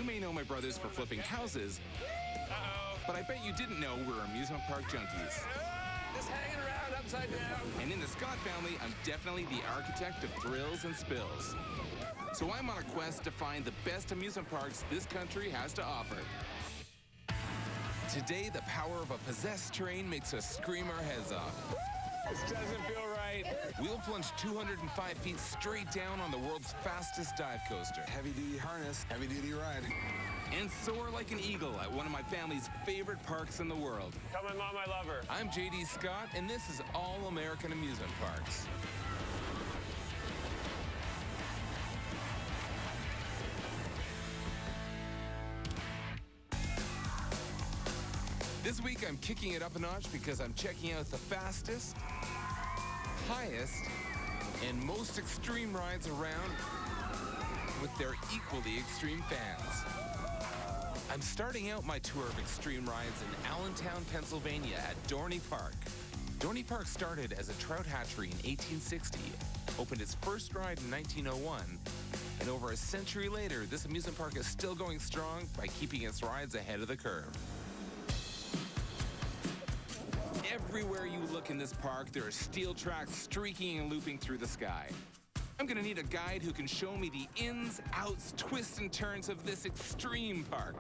You may know my brothers for flipping houses, but I bet you didn't know we're amusement park junkies. Just hanging around upside down. And in the Scott family, I'm definitely the architect of thrills and spills. So I'm on a quest to find the best amusement parks this country has to offer. Today, the power of a possessed train makes us scream our heads off. This doesn't feel right. We'll plunge 205 feet straight down on the world's fastest dive coaster. Heavy-duty harness, heavy-duty ride. And soar like an eagle at one of my family's favorite parks in the world. Tell my mom I love her. I'm J.D. Scott, and this is All-American Amusement Parks. This week, I'm kicking it up a notch because I'm checking out the fastest, highest, and most extreme rides around with their equally extreme fans. I'm starting out my tour of extreme rides in Allentown, Pennsylvania at Dorney Park. Dorney Park started as a trout hatchery in 1860, opened its first ride in 1901, and over a century later, this amusement park is still going strong by keeping its rides ahead of the curve. Everywhere you look in this park, there are steel tracks streaking and looping through the sky. I'm gonna need a guide who can show me the ins, outs, twists, and turns of this extreme park.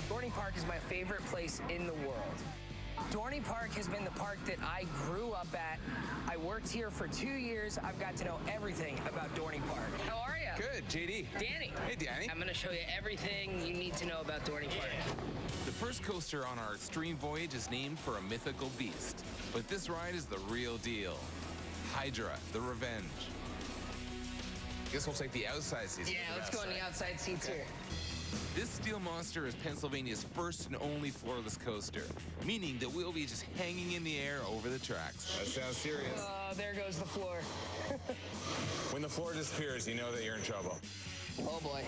Dorney Park is my favorite place in the world. Dorney Park has been the park that I grew up at. I worked here for 2 years. I've got to know everything about Dorney Park. How are you? Good, JD. Danny. Hey, Danny. I'm going to show you everything you need to know about Dorney Park. The first coaster on our extreme voyage is named for a mythical beast, but this ride is the real deal. Hydra, the Revenge. Guess we'll take the outside seats. Yeah, let's go on the outside seats here. This steel monster is Pennsylvania's first and only floorless coaster, meaning that we'll be just hanging in the air over the tracks. That sounds serious. There goes the floor. When the floor disappears, you know that you're in trouble. Oh, boy.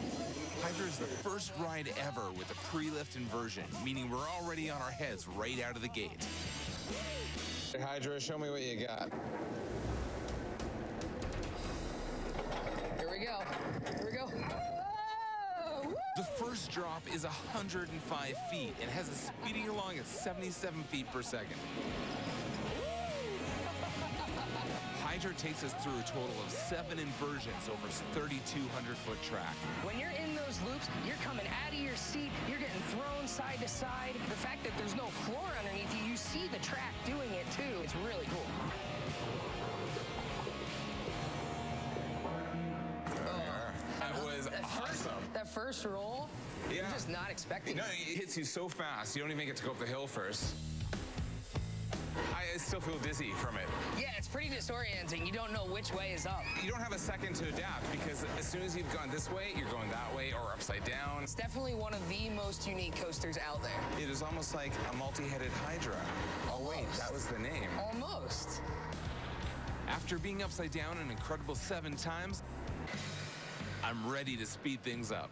Hydra is the first ride ever with a pre-lift inversion, meaning we're already on our heads right out of the gate. Hey, Hydra, show me what you got. Here we go. Here we go. The first drop is 105 feet and has us speeding along at 77 feet per second. Hydra takes us through a total of 7 inversions over 3,200-foot track. When you're in those loops, you're coming out of your seat, you're getting thrown side to side. The fact that there's no floor underneath you, you see the track doing it too. It's really cool. That was awesome. That first roll, Yeah. you're just not expecting No, it. it hits you so fast, you don't even get to go up the hill first. I still feel dizzy from it. Yeah, it's pretty disorienting. You don't know which way is up. You don't have a second to adapt because as soon as you've gone this way, you're going that way or upside down. It's definitely one of the most unique coasters out there. It is almost like a multi-headed Hydra. Oh, wait, that was the name. Almost. After being upside down an incredible 7 times, I'm ready to speed things up.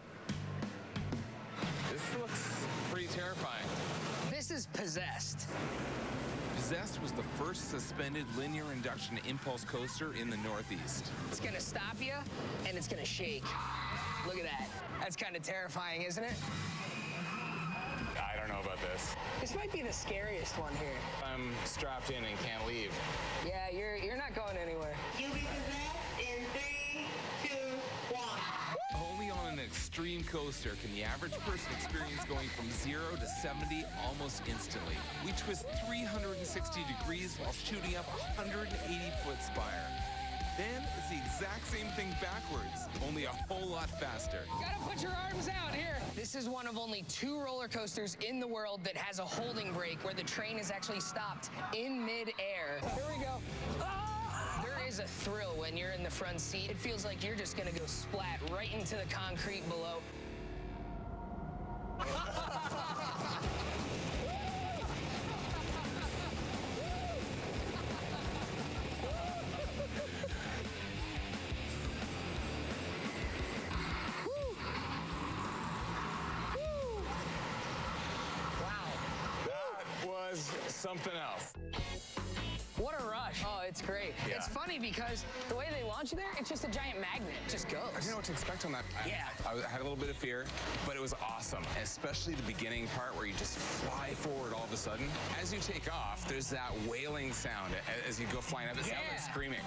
This looks pretty terrifying. This is Possessed. Possessed was the first suspended linear induction impulse coaster in the Northeast. It's gonna stop you, and it's gonna shake. Look at that. That's kind of terrifying, isn't it? I don't know about this. This might be the scariest one here. I'm strapped in and can't leave. Yeah, you're not going anywhere. You'll be possessed in 3, 2, 1. Only on an extreme coaster can the average person experience going from 0 to 70 almost instantly. We twist 360 degrees while shooting up a 180-foot spire. Then it's the exact same thing backwards, only a whole lot faster. Gotta put your arms out here. This is one of only 2 roller coasters in the world that has a holding brake where the train is actually stopped in mid-air. Here we go. Ah! There is a thrill when you're in the front seat. It feels like you're just gonna go splat right into the concrete below. That was something else. What a rush. Oh, It's great. Yeah. It's funny because the way they launch you there, it's just a giant magnet. It just goes. I didn't know what to expect on that. Yeah. I had a little bit of fear, but it was awesome. Especially the beginning part where you just fly forward all of a sudden. As you take off, there's that wailing sound as you go flying up. It sounds like screaming.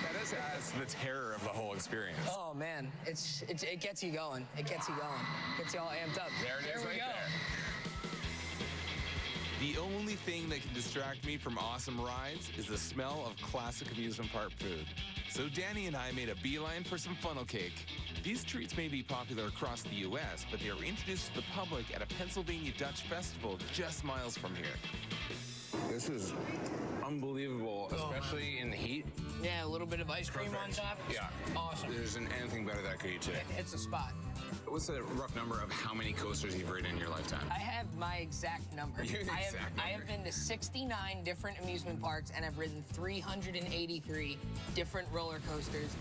That adds the terror of the whole experience. Oh man, it gets you going. It gets you going. Gets you all amped up. There it is, we right go. there. The only thing that can distract me from awesome rides is the smell of classic amusement park food. So Danny and I made a beeline for some funnel cake. These treats may be popular across the U.S., but they are introduced to the public at a Pennsylvania Dutch festival just miles from here. This is unbelievable, especially in the heat. Yeah, a little bit of ice cream on top. Yeah. Awesome. There isn't anything better that I could eat today. It's a spot. What's the rough number of how many coasters you've ridden in your lifetime? I have my exact number. You have the exact I have number. been to 69 different amusement parks, and I've ridden 383 different roller coasters.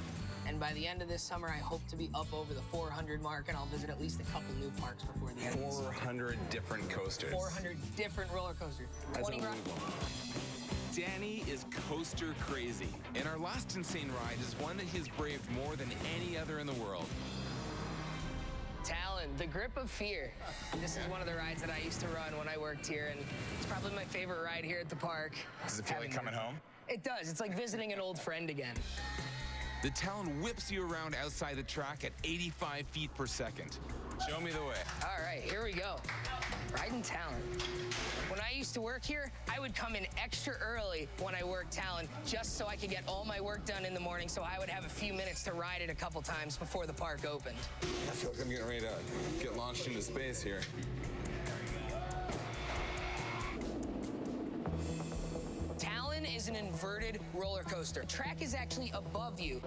And by the end of this summer, I hope to be up over the 400 mark, and I'll visit at least a couple new parks before the end of the summer. 400 different coasters. 400 different roller coasters. That's 20 rides. unbelievable. Danny is coaster crazy, and our last insane ride is one that he's braved more than any other in the world. Talon, the Grip of Fear. This is one of the rides that I used to run when I worked here, and it's probably my favorite ride here at the park. Does it feel like coming home? It does. It's like visiting an old friend again. The Talon whips you around outside the track at 85 feet per second. Show me the way. All right, here we go. Riding Talon. When I used to work here, I would come in extra early when I worked Talon just so I could get all my work done in the morning, so I would have a few minutes to ride it a couple times before the park opened. I feel like I'm getting ready to get launched into space here. Talon is an inverted roller coaster. Track is actually above you.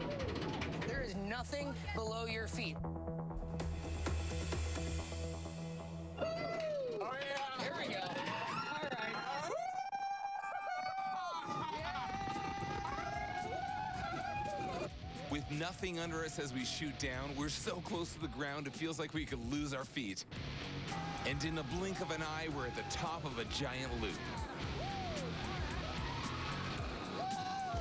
There is nothing below your feet. Here we go. All right. With nothing under us as we shoot down, we're so close to the ground it feels like we could lose our feet. And in the blink of an eye, we're at the top of a giant loop.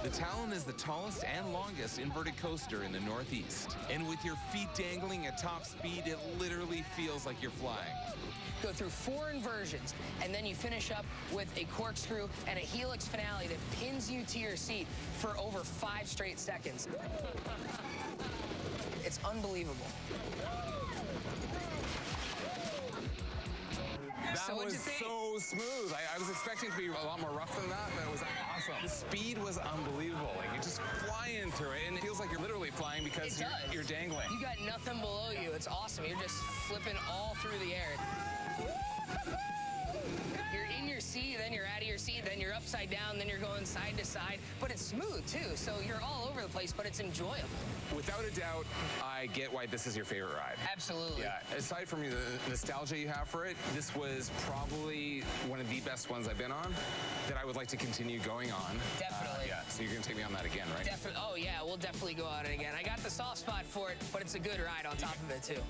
The Talon is the tallest and longest inverted coaster in the Northeast. And with your feet dangling at top speed, it literally feels like you're flying. Go through 4 inversions, and then you finish up with a corkscrew and a helix finale that pins you to your seat for over 5 straight seconds. It's unbelievable. That what'd was you think? so smooth. I was expecting it to be a lot more rough than that, but it was awesome. The speed was unbelievable. Like, you just fly into it, and it feels like you're literally flying because It does. you're dangling. You got nothing below you. It's awesome. You're just flipping all through the air. You're in your seat, then you're out of your seat, then you're upside down, then you're going side to side. But it's smooth, too, so you're all over the place, but it's enjoyable. Without a doubt, I get why this is your favorite ride. Absolutely. Yeah, aside from the nostalgia you have for it, this was probably one of the best ones I've been on that I would like to continue going on. Definitely. Yeah, so you're going to take me on that again, right? Definitely. Oh, yeah, we'll definitely go on it again. I got the soft spot for it, but it's a good ride on top of it, too.